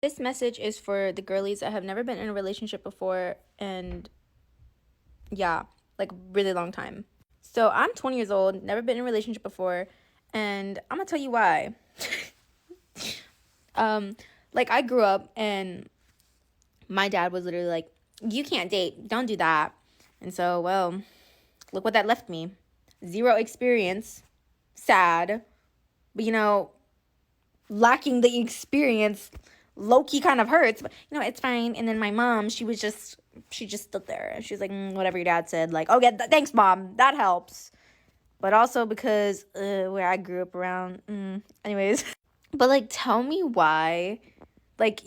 This message is for the girlies that have never been in a relationship before and yeah, like really long time. So I'm 20 years old, never been in a relationship before, and I'm gonna tell you why. Like I grew up and my dad was literally like, you can't date, don't do that. And so, well, look what that left me. Zero experience, sad, but lacking the experience low-key kind of hurts, but it's fine. And then my mom, she just stood there and she's like, whatever your dad said, like, okay, thanks mom, that helps. But also because where I grew up around, anyways. But like, tell me why, like,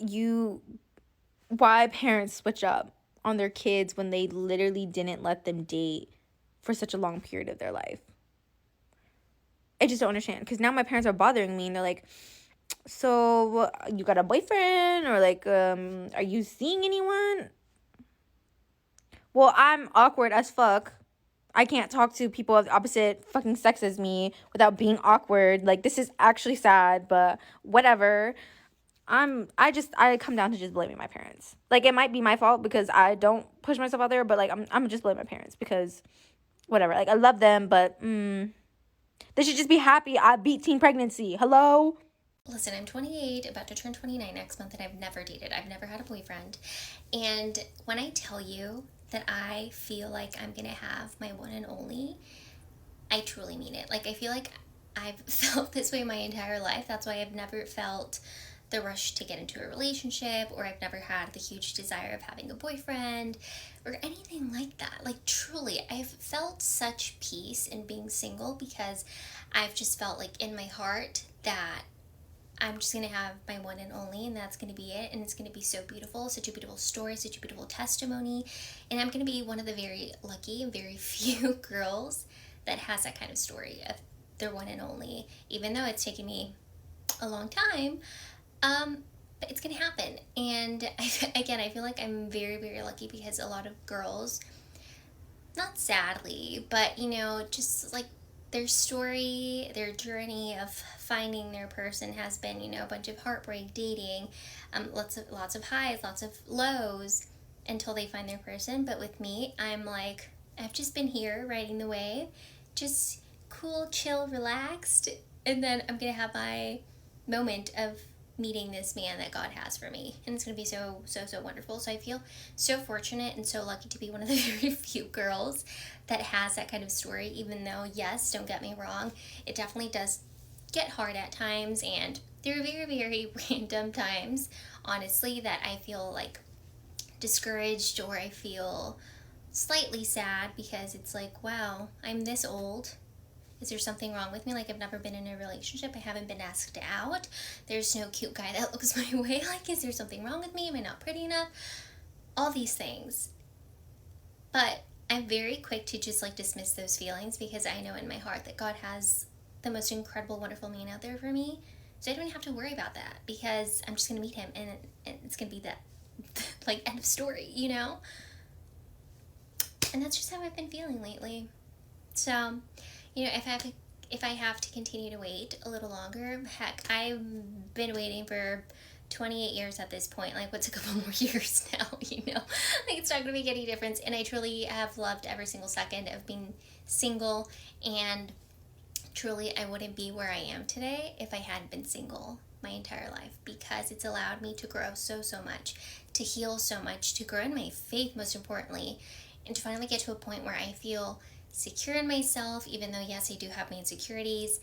why parents switch up on their kids when they literally didn't let them date for such a long period of their life. I just don't understand, because now my parents are bothering me and they're like, so you got a boyfriend, or like are you seeing anyone? Well, I'm awkward as fuck. I can't talk to people of the opposite fucking sex as me without being awkward. Like, this is actually sad, but whatever. I come down to just blaming my parents. Like, it might be my fault because I don't push myself out there, but like I'm just blaming my parents because whatever. Like, I love them, but they should just be happy I beat teen pregnancy. Hello? Listen, I'm 28, about to turn 29 next month, and I've never dated. I've never had a boyfriend. And when I tell you that I feel like I'm going to have my one and only, I truly mean it. Like, I feel like I've felt this way my entire life. That's why I've never felt the rush to get into a relationship, or I've never had the huge desire of having a boyfriend or anything like that. Like, truly, I've felt such peace in being single because I've just felt like in my heart that I'm just going to have my one and only, and that's going to be it. And it's going to be so beautiful, such a beautiful story, such a beautiful testimony. And I'm going to be one of the very lucky and very few girls that has that kind of story of their one and only, even though it's taken me a long time. But it's going to happen. And again, I feel like I'm very, very lucky because a lot of girls, not sadly, but just like their story, their journey of finding their person has been, a bunch of heartbreak, dating, lots of highs, lots of lows until they find their person. But with me, I'm like, I've just been here riding the wave, just cool, chill, relaxed, and then I'm gonna have my moment of meeting this man that God has for me, and it's gonna be so wonderful. So I feel so fortunate and so lucky to be one of the very few girls that has that kind of story, even though, yes, don't get me wrong, it definitely does get hard at times, and there are very, very random times, honestly, that I feel like discouraged, or I feel slightly sad because it's like, wow, I'm this old. Is there something wrong with me? Like, I've never been in a relationship. I haven't been asked out. There's no cute guy that looks my way. Like, is there something wrong with me? Am I not pretty enough? All these things. But I'm very quick to just like dismiss those feelings because I know in my heart that God has the most incredible, wonderful man out there for me. So I don't have to worry about that because I'm just going to meet him and it's going to be that, like, end of story, And that's just how I've been feeling lately. So, if I have to continue to wait a little longer, heck, I've been waiting for 28 years at this point. Like, what's a couple more years now, Like, it's not going to make any difference. And I truly have loved every single second of being single. And truly, I wouldn't be where I am today if I hadn't been single my entire life, because it's allowed me to grow so much, to heal so much, to grow in my faith, most importantly, and to finally get to a point where I feel secure in myself, even though, yes, I do have my insecurities,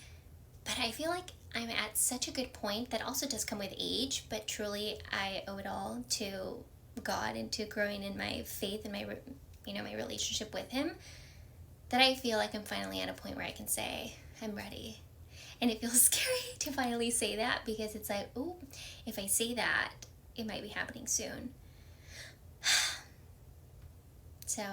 but I feel like I'm at such a good point that also does come with age, but truly I owe it all to God and to growing in my faith and my relationship with him, that I feel like I'm finally at a point where I can say I'm ready. And it feels scary to finally say that because it's like, oh, if I say that, it might be happening soon. So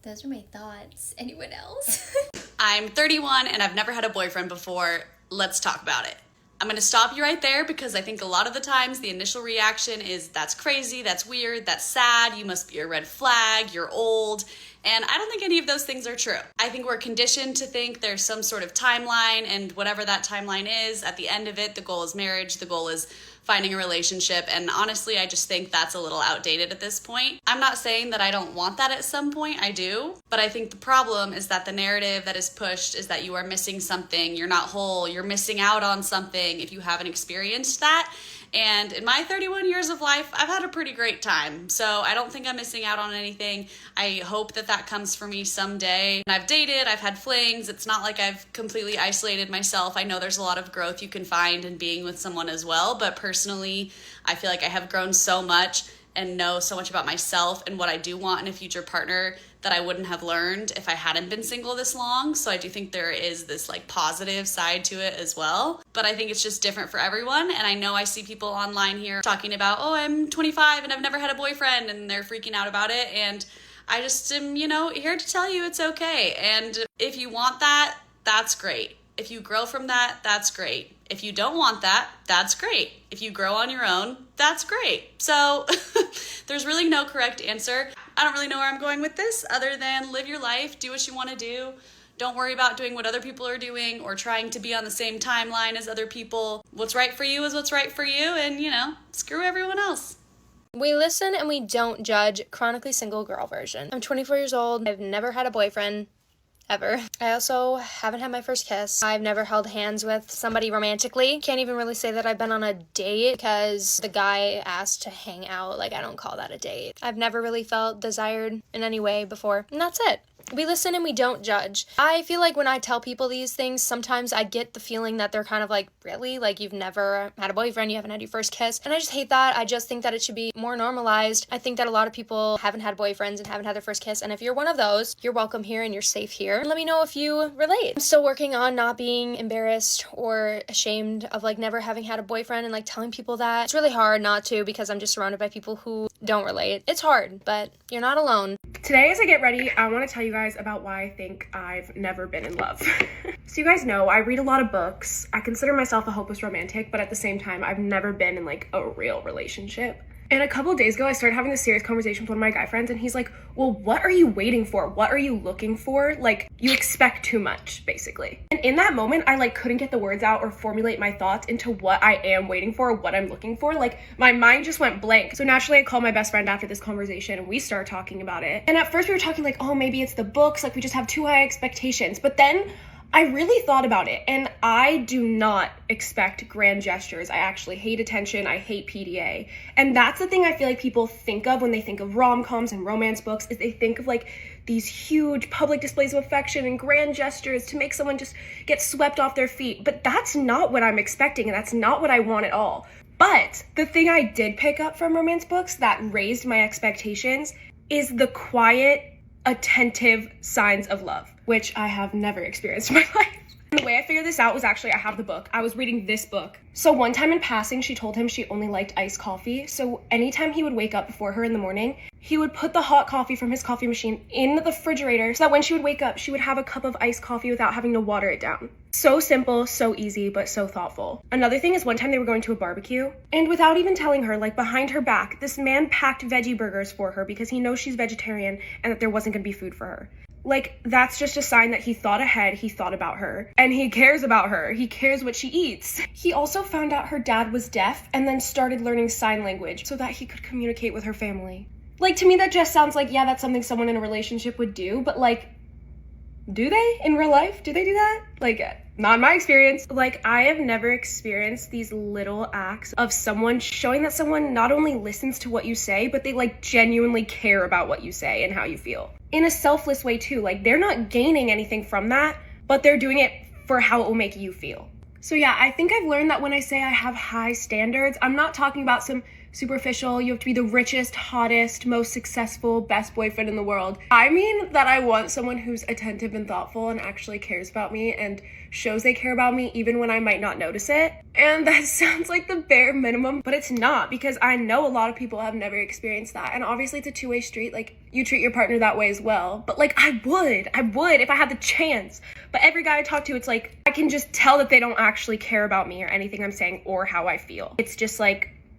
those are my thoughts. Anyone else? I'm 31 and I've never had a boyfriend before. Let's talk about it. I'm going to stop you right there because I think a lot of the times the initial reaction is, that's crazy, that's weird, that's sad, you must be a red flag, you're old. And I don't think any of those things are true. I think we're conditioned to think there's some sort of timeline, and whatever that timeline is, at the end of it, the goal is marriage, the goal is finding a relationship. And honestly, I just think that's a little outdated at this point. I'm not saying that I don't want that at some point, I do. But I think the problem is that the narrative that is pushed is that you are missing something, you're not whole, you're missing out on something if you haven't experienced that. And in my 31 years of life, I've had a pretty great time. So I don't think I'm missing out on anything. I hope that that comes for me someday. And I've dated, I've had flings. It's not like I've completely isolated myself. I know there's a lot of growth you can find in being with someone as well. But personally, I feel like I have grown so much and know so much about myself and what I do want in a future partner that I wouldn't have learned if I hadn't been single this long. So I do think there is this like positive side to it as well. But I think it's just different for everyone. And I know I see people online here talking about, oh, I'm 25 and I've never had a boyfriend, and they're freaking out about it. And I just am, here to tell you it's okay. And if you want that, that's great. If you grow from that, that's great. If you don't want that, that's great. If you grow on your own, that's great. So there's really no correct answer. I don't really know where I'm going with this other than live your life, do what you want to do. Don't worry about doing what other people are doing or trying to be on the same timeline as other people. What's right for you is what's right for you, and, screw everyone else. We listen and we don't judge. Chronically single girl version. I'm 24 years old. I've never had a boyfriend. Ever. I also haven't had my first kiss. I've never held hands with somebody romantically. Can't even really say that I've been on a date because the guy asked to hang out. I don't call that a date. I've never really felt desired in any way before. And that's it. We listen and we don't judge. I feel like when I tell people these things, sometimes I get the feeling that they're kind of like, really? You've never had a boyfriend, you haven't had your first kiss. And I just hate that. I just think that it should be more normalized. I think that a lot of people haven't had boyfriends and haven't had their first kiss. And if you're one of those, you're welcome here and you're safe here. Let me know if you relate. I'm still working on not being embarrassed or ashamed of never having had a boyfriend and telling people that. It's really hard not to because I'm just surrounded by people who don't relate. It's hard, but you're not alone. Today, as I get ready, I want to tell you guys about why I think I've never been in love. So you guys know, I read a lot of books. I consider myself a hopeless romantic, but at the same time, I've never been in a real relationship. And a couple of days ago, I started having this serious conversation with one of my guy friends, and he's like, well, what are you waiting for? What are you looking for? You expect too much, basically. And in that moment, I couldn't get the words out or formulate my thoughts into what I am waiting for, what I'm looking for. My mind just went blank. So naturally, I called my best friend after this conversation, and we started talking about it. And at first, we were talking oh, maybe it's the books, we just have too high expectations. But then I really thought about it, and I do not expect grand gestures. I actually hate attention. I hate PDA. And that's the thing I feel people think of when they think of rom-coms and romance books, is they think of these huge public displays of affection and grand gestures to make someone just get swept off their feet. But that's not what I'm expecting, and that's not what I want at all. But the thing I did pick up from romance books that raised my expectations is the quiet, attentive signs of love, which I have never experienced in my life. And the way I figured this out was actually, I have the book. I was reading this book. So one time in passing, she told him she only liked iced coffee. So anytime he would wake up before her in the morning, he would put the hot coffee from his coffee machine in the refrigerator so that when she would wake up, she would have a cup of iced coffee without having to water it down. So simple, so easy, but so thoughtful. Another thing is one time they were going to a barbecue, and without even telling her, behind her back, this man packed veggie burgers for her because he knows she's vegetarian and that there wasn't gonna be food for her. That's just a sign that he thought ahead, he thought about her, and he cares about her. He cares what she eats. He also found out her dad was deaf and then started learning sign language so that he could communicate with her family. To me, that just sounds yeah, that's something someone in a relationship would do, but do they in real life? Do they do that? Not in my experience. I have never experienced these little acts of someone showing that someone not only listens to what you say, but they genuinely care about what you say and how you feel. In a selfless way too. They're not gaining anything from that, but they're doing it for how it will make you feel. So yeah, I think I've learned that when I say I have high standards, I'm not talking about some superficial, you have to be the richest, hottest, most successful, best boyfriend in the world. I mean that I want someone who's attentive and thoughtful and actually cares about me and shows they care about me even when I might not notice it. And that sounds like the bare minimum, but it's not, because I know a lot of people have never experienced that. And obviously it's a two-way street. You treat your partner that way as well. But I would if I had the chance. But every guy I talk to, it's I can just tell that they don't actually care about me or anything I'm saying or how I feel. It's just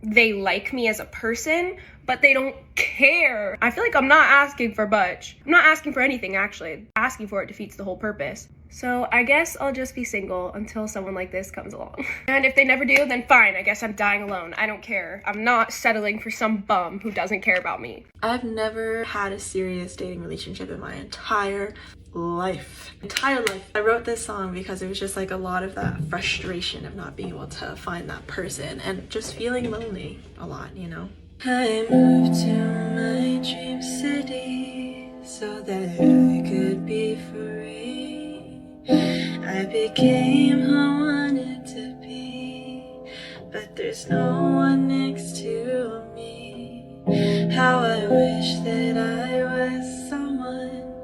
they like me as a person, but they don't care. I feel I'm not asking for much. I'm not asking for anything, actually. Asking for it defeats the whole purpose. So I guess I'll just be single until someone like this comes along. And if they never do, then fine, I guess I'm dying alone. I don't care. I'm not settling for some bum who doesn't care about me. I've never had a serious dating relationship in my entire life. I wrote this song because it was just like a lot of that frustration of not being able to find that person and just feeling lonely a lot, you know? I moved to my dream city so that I could be free. I became who I wanted to be, but there's no one next to me. How I wish that I was someone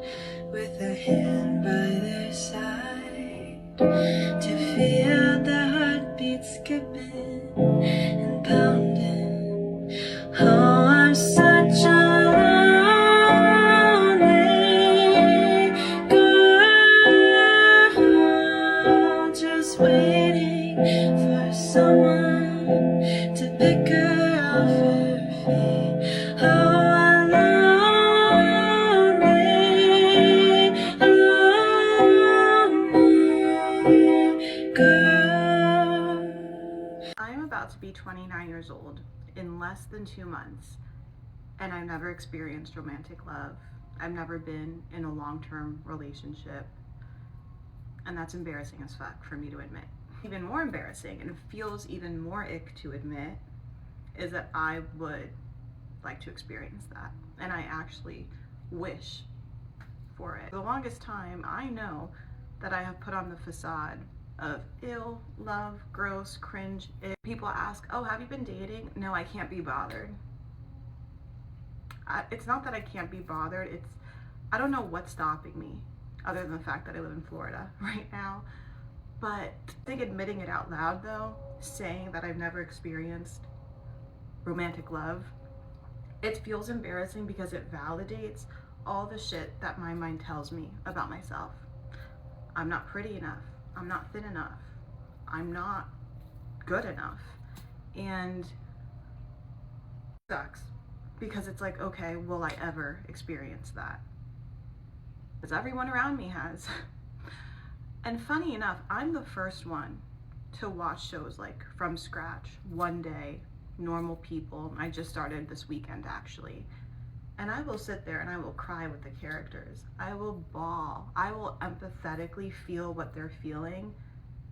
with a hand by their side to feel the heartbeat skipping and pounding. Oh, I'm such a lonely girl, just waiting for someone to pick her off her feet. Oh, I'm lonely girl. I'm about to be 29 years old in less than 2 months, and I've never experienced romantic love. I've never been in a long-term relationship, and that's embarrassing as fuck for me to admit. Even more embarrassing, and it feels even more ick to admit, is that I would like to experience that, and I actually wish for it. For the longest time, I know that I have put on the facade of ill, love, gross, cringe. If people ask, oh, have you been dating? No, I can't be bothered. It's not that I can't be bothered, it's, I don't know what's stopping me, other than the fact that I live in Florida right now. But I think admitting it out loud though, saying that I've never experienced romantic love, it feels embarrassing because it validates all the shit that my mind tells me about myself. I'm not pretty enough. I'm not thin enough. I'm not good enough. And it sucks because it's like, okay, will I ever experience that? Because everyone around me has. And funny enough, I'm the first one to watch shows like from scratch, One Day, Normal People. I just started this weekend actually. And I will sit there and I will cry with the characters. I will bawl. I will empathetically feel what they're feeling.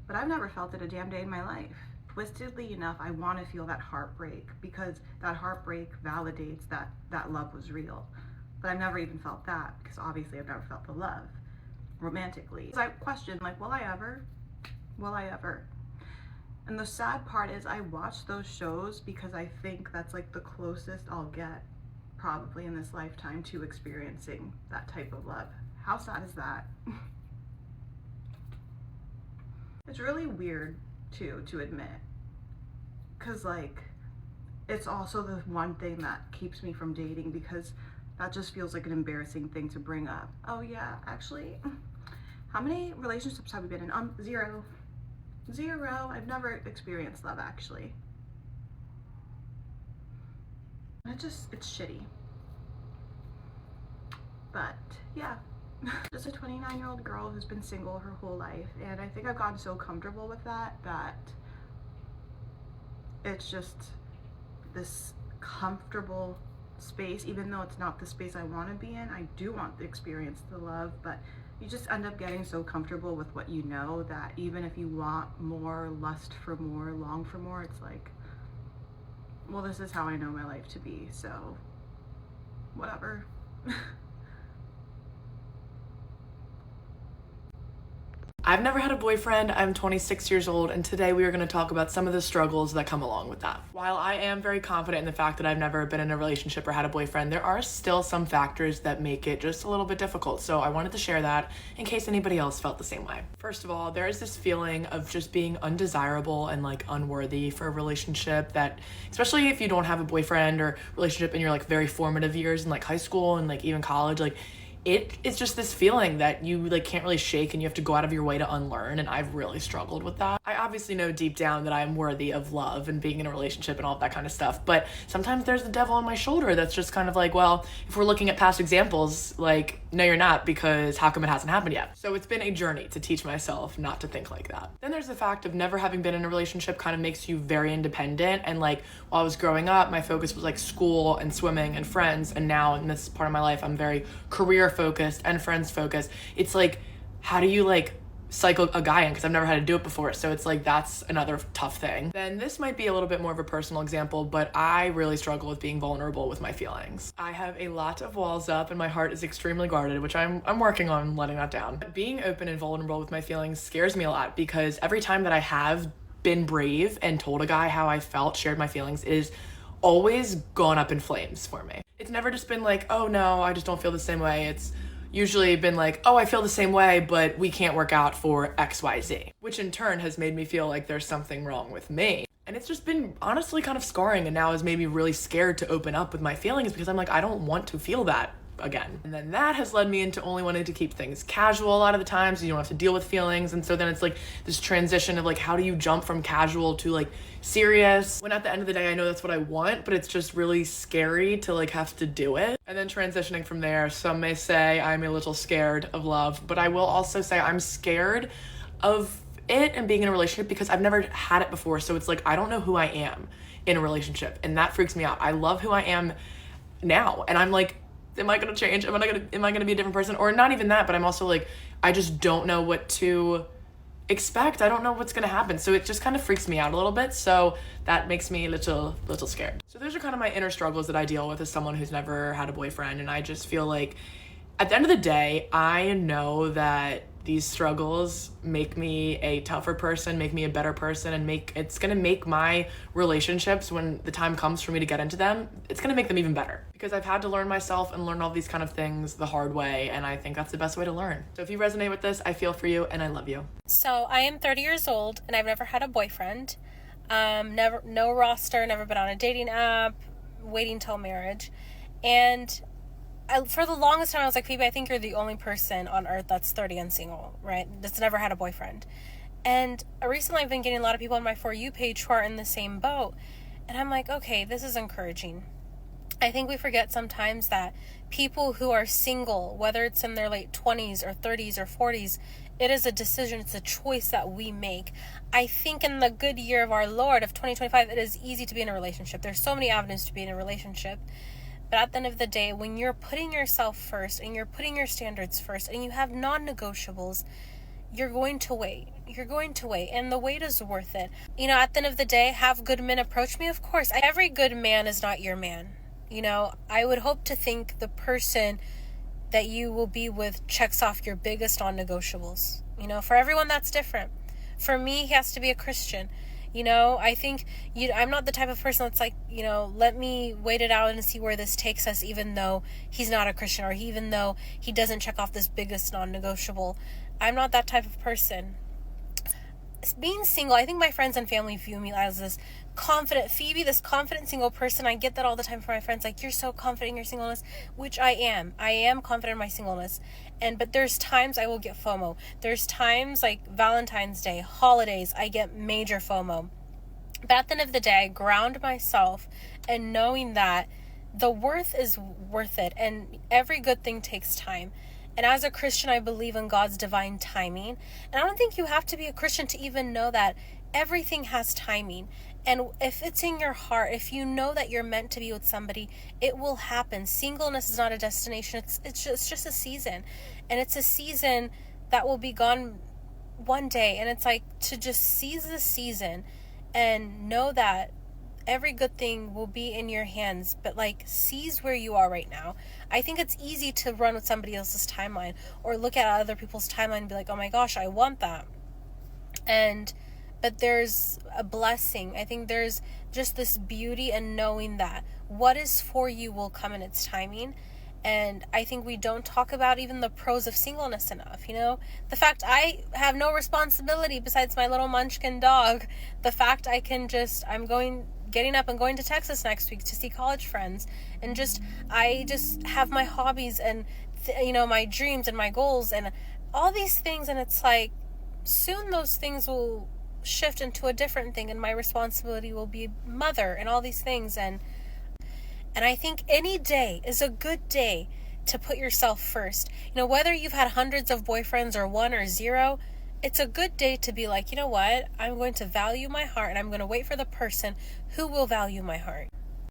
But I've never felt it a damn day in my life. Twistedly enough, I want to feel that heartbreak because that heartbreak validates that that love was real. But I've never even felt that because obviously I've never felt the love romantically. So I question, like, will I ever? Will I ever? And the sad part is I watch those shows because I think that's like the closest I'll get probably in this lifetime to experiencing that type of love. How sad is that? It's really weird too to admit, because like it's also the one thing that keeps me from dating because that just feels like an embarrassing thing to bring up. Oh yeah, actually, how many relationships have we been in? Zero. I've never experienced love actually. It's shitty. But yeah, just a 29-year-old girl who's been single her whole life, and I think I've gotten so comfortable with that it's just this comfortable space, even though it's not the space I want to be in. I do want to experience the love, but you just end up getting so comfortable with what you know that even if you want more, lust for more, long for more, it's like, well, this is how I know my life to be, so whatever. I've never had a boyfriend. I'm 26 years old, and today we are going to talk about some of the struggles that come along with that. While I am very confident in the fact that I've never been in a relationship or had a boyfriend, there are still some factors that make it just a little bit difficult. So I wanted to share that in case anybody else felt the same way. First of all, there is this feeling of just being undesirable and like unworthy for a relationship, that especially if you don't have a boyfriend or relationship in your like very formative years in like high school and like even college, like it is just this feeling that you like can't really shake and you have to go out of your way to unlearn, and I've really struggled with that. I obviously know deep down that I'm worthy of love and being in a relationship and all of that kind of stuff, but sometimes there's the devil on my shoulder that's just kind of like, well, if we're looking at past examples, like, no you're not, because how come it hasn't happened yet? So it's been a journey to teach myself not to think like that. Then there's the fact of never having been in a relationship kind of makes you very independent, and like while I was growing up, my focus was like school and swimming and friends, and now in this part of my life I'm very career focused and friends focused. It's like, how do you like cycle a guy in, because I've never had to do it before, so it's like that's another tough thing. Then this might be a little bit more of a personal example, but I really struggle with being vulnerable with my feelings. I have a lot of walls up and my heart is extremely guarded, which I'm working on letting that down. But being open and vulnerable with my feelings scares me a lot, because every time that I have been brave and told a guy how I felt, shared my feelings, it is always gone up in flames for me. It's never just been like, oh no, I just don't feel the same way. It's usually been like, oh, I feel the same way, but we can't work out for XYZ, which in turn has made me feel like there's something wrong with me. And it's just been honestly kind of scarring, and now has made me really scared to open up with my feelings, because I'm like, I don't want to feel that again. And then that has led me into only wanting to keep things casual a lot of the times, so you don't have to deal with feelings. And so then it's like this transition of like, how do you jump from casual to like serious, when at the end of the day I know that's what I want, but it's just really scary to like have to do it. And then transitioning from there, some may say I'm a little scared of love, but I will also say I'm scared of it and being in a relationship because I've never had it before. So it's like, I don't know who I am in a relationship, and that freaks me out. I love who I am now, and I'm like, am I gonna change? Am I gonna be a different person? Or not even that, but I'm also like, I just don't know what to expect. I don't know what's gonna happen. So it just kind of freaks me out a little bit. So that makes me a little scared. So those are kind of my inner struggles that I deal with as someone who's never had a boyfriend. And I just feel like at the end of the day, I know that these struggles make me a tougher person, make me a better person, and it's gonna make my relationships, when the time comes for me to get into them, it's gonna make them even better. Because I've had to learn myself and learn all these kind of things the hard way, and I think that's the best way to learn. So if you resonate with this, I feel for you and I love you. So I am 30 years old and I've never had a boyfriend. No roster, never been on a dating app, waiting till marriage. And for the longest time I was like, Phoebe, I think you're the only person on earth that's 30 and single, right? That's never had a boyfriend. And recently I've been getting a lot of people on my For You page who are in the same boat. And I'm like, okay, this is encouraging. I think we forget sometimes that people who are single, whether it's in their late 20s or 30s or 40s, it is a decision, it's a choice that we make. I think in the good year of our Lord of 2025, it is easy to be in a relationship. There's so many avenues to be in a relationship. But at the end of the day, when you're putting yourself first and you're putting your standards first and you have non-negotiables, you're going to wait. You're going to wait. And the wait is worth it. You know, at the end of the day, have good men approach me? Of course. Every good man is not your man. You know, I would hope to think the person that you will be with checks off your biggest non-negotiables. You know, for everyone that's different. For me, he has to be a Christian. You know, I think I'm not the type of person that's like, you know, let me wait it out and see where this takes us, even though he's not a Christian, or even though he doesn't check off this biggest non-negotiable. I'm not that type of person. Being single, I think my friends and family view me as this confident Phoebe, this confident single person. I get that all the time from my friends, like, you're so confident in your singleness, which I am. I am confident in my singleness. But there's times I will get FOMO. There's times like Valentine's Day, holidays, I get major FOMO. But at the end of the day, I ground myself and knowing that the worth is worth it, and every good thing takes time. And as a Christian, I believe in God's divine timing. And I don't think you have to be a Christian to even know that everything has timing. And if it's in your heart, if you know that you're meant to be with somebody, it will happen. Singleness is not a destination. It's just a season. And it's a season that will be gone one day. And it's like to just seize the season and know that every good thing will be in your hands, but like seize where you are right now. I think it's easy to run with somebody else's timeline or look at other people's timeline and be like, oh my gosh, I want that. But there's a blessing. I think there's just this beauty in knowing that what is for you will come in its timing. And I think we don't talk about even the pros of singleness enough, you know? The fact I have no responsibility besides my little munchkin dog. The fact I'm getting up and going to Texas next week to see college friends. And I just have my hobbies and my dreams and my goals and all these things. And it's like, soon those things will shift into a different thing, and my responsibility will be mother and all these things. And I think any day is a good day to put yourself first. Whether you've had hundreds of boyfriends or one or zero, it's a good day to be like, you know what? I'm going to value my heart, and I'm going to wait for the person who will value my heart.